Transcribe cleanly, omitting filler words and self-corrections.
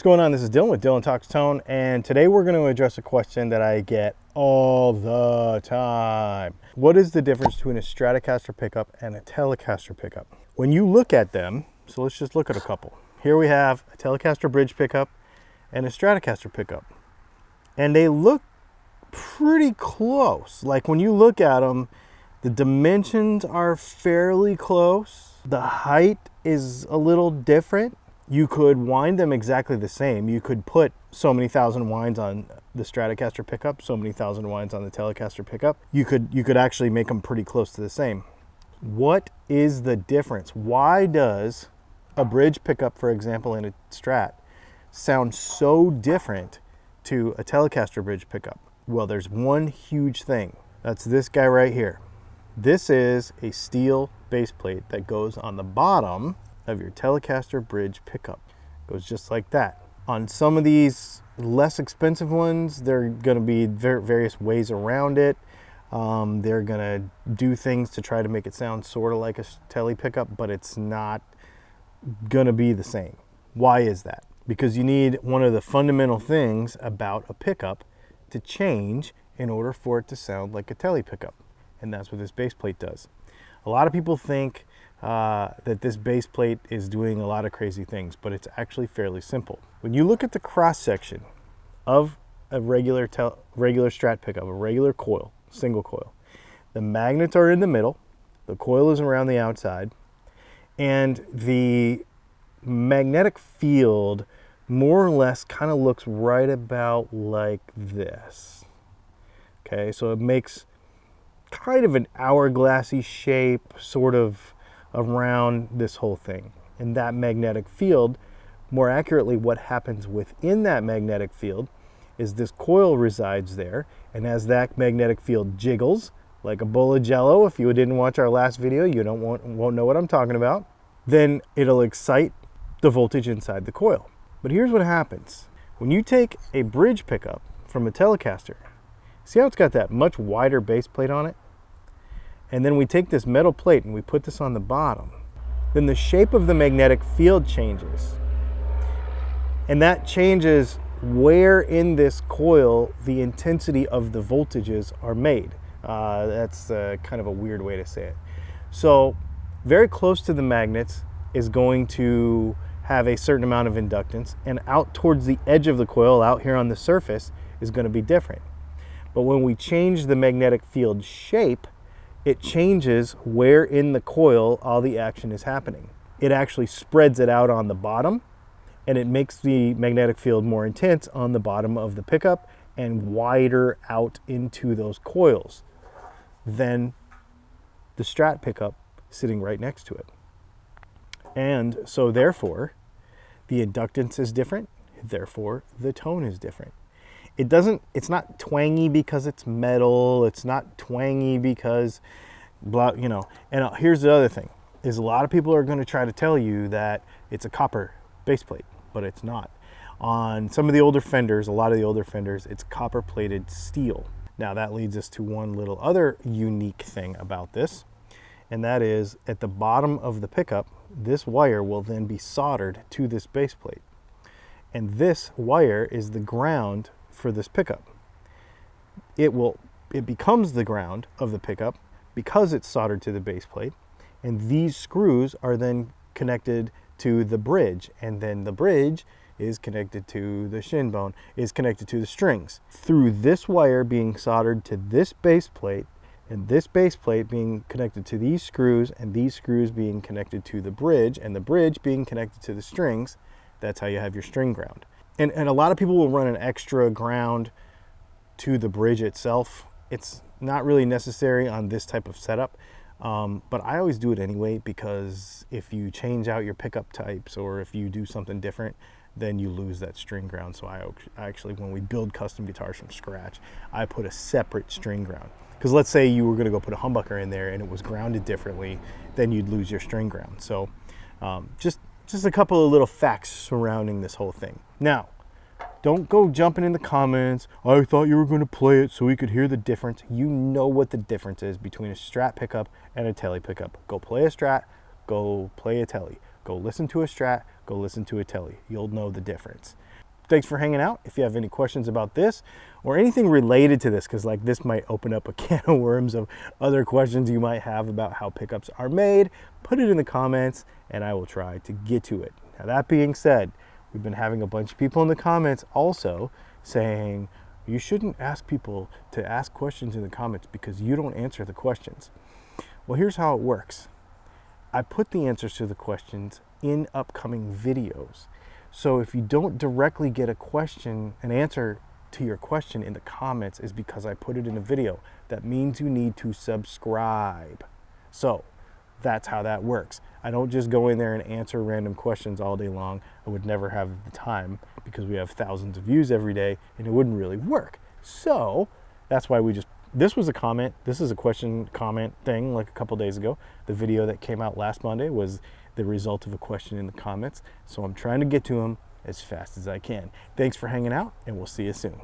going on? This is Dylan with Dylan Talks Tone, and today we're going to address a question that I get all the time. What is the difference between a Stratocaster pickup and a Telecaster pickup? When you look at them, so let's just look at a couple. Here we have a Telecaster bridge pickup and a Stratocaster pickup, and they look pretty close. Like when you look at them, the dimensions are fairly close. The height is a little different. You could wind them exactly the same. You could put so many thousand winds on the Stratocaster pickup, so many thousand winds on the Telecaster pickup. You could actually make them pretty close to the same. What is the difference? Why does a bridge pickup, for example, in a Strat sound so different to a Telecaster bridge pickup? Well, there's one huge thing. That's this guy right here. This is a steel base plate that goes on the bottom of your Telecaster bridge pickup. Goes just like that. On some of these less expensive ones, there are going to be various ways around it. They're going to do things to try to make it sound sort of like a Tele pickup, but it's not going to be the same. Why is that? Because you need one of the fundamental things about a pickup to change in order for it to sound like a Tele pickup. And that's what this base plate does. A lot of people think that this base plate is doing a lot of crazy things, but it's actually fairly simple. When you look at the cross section of a regular Strat pickup, a regular coil, single coil, the magnets are in the middle, the coil is around the outside, and the magnetic field more or less kind of looks right about like this. Okay, so it makes kind of an hourglassy shape sort of around this whole thing. And that magnetic field, more accurately what happens within that magnetic field is this coil resides there, and as that magnetic field jiggles like a bowl of jello, if you didn't watch our last video, you won't know what I'm talking about, then it'll excite the voltage inside the coil. But here's what happens. When you take a bridge pickup from a Telecaster, see how it's got that much wider base plate on it? And then we take this metal plate and we put this on the bottom. Then the shape of the magnetic field changes. And that changes where in this coil the intensity of the voltages are made. That's kind of a weird way to say it. So very close to the magnets is going to have a certain amount of inductance, and out towards the edge of the coil, out here on the surface, is going to be different. But when we change the magnetic field shape, it changes where in the coil all the action is happening. It actually spreads it out on the bottom, and it makes the magnetic field more intense on the bottom of the pickup and wider out into those coils than the Strat pickup sitting right next to it. And so therefore, the inductance is different, therefore the tone is different. It's not twangy because it's metal, it's not twangy because blah, you know. And here's the other thing, is a lot of people are going to try to tell you that it's a copper base plate, but it's not. On some of the older Fenders, a lot of the older Fenders, it's copper plated steel. Now that leads us to one little other unique thing about this, and that is at the bottom of the pickup, this wire will then be soldered to this base plate. And this wire is the ground for this pickup. It becomes the ground of the pickup because it's soldered to the base plate, and these screws are then connected to the bridge, and then the bridge is connected to the shin bone, is connected to the strings. Through this wire being soldered to this base plate, and this base plate being connected to these screws, and these screws being connected to the bridge, and the bridge being connected to the strings, that's how you have your string ground. And a lot of people will run an extra ground to the bridge itself. It's not really necessary on this type of setup, but I always do it anyway, because if you change out your pickup types or if you do something different, then you lose that string ground. So I actually, when we build custom guitars from scratch, I put a separate string ground. Because let's say you were going to go put a humbucker in there and it was grounded differently, then you'd lose your string ground. So just a couple of little facts surrounding this whole thing. Now, don't go jumping in the comments, I thought you were going to play it so we could hear the difference. You know what the difference is between a Strat pickup and a Tele pickup. Go play a Strat, go play a Tele. Go listen to a Strat, go listen to a Tele. You'll know the difference. thanks for hanging out. If you have any questions about this or anything related to this, because like this might open up a can of worms of other questions you might have about how pickups are made, put it in the comments and I will try to get to it. Now that being said, we've been having a bunch of people in the comments also saying you shouldn't ask people to ask questions in the comments because you don't answer the questions. Well, here's how it works. I put the answers to the questions in upcoming videos. So if you don't directly get an answer to your question in the comments is because I put it in a video. That means you need to subscribe. So that's how that works. I don't just go in there and answer random questions all day long. I would never have the time because we have thousands of views every day and it wouldn't really work. So that's why this was a comment. This is a question comment thing like a couple days ago. The video that came out last Monday was the result of a question in the comments. So I'm trying to get to them as fast as I can. Thanks for hanging out and we'll see you soon.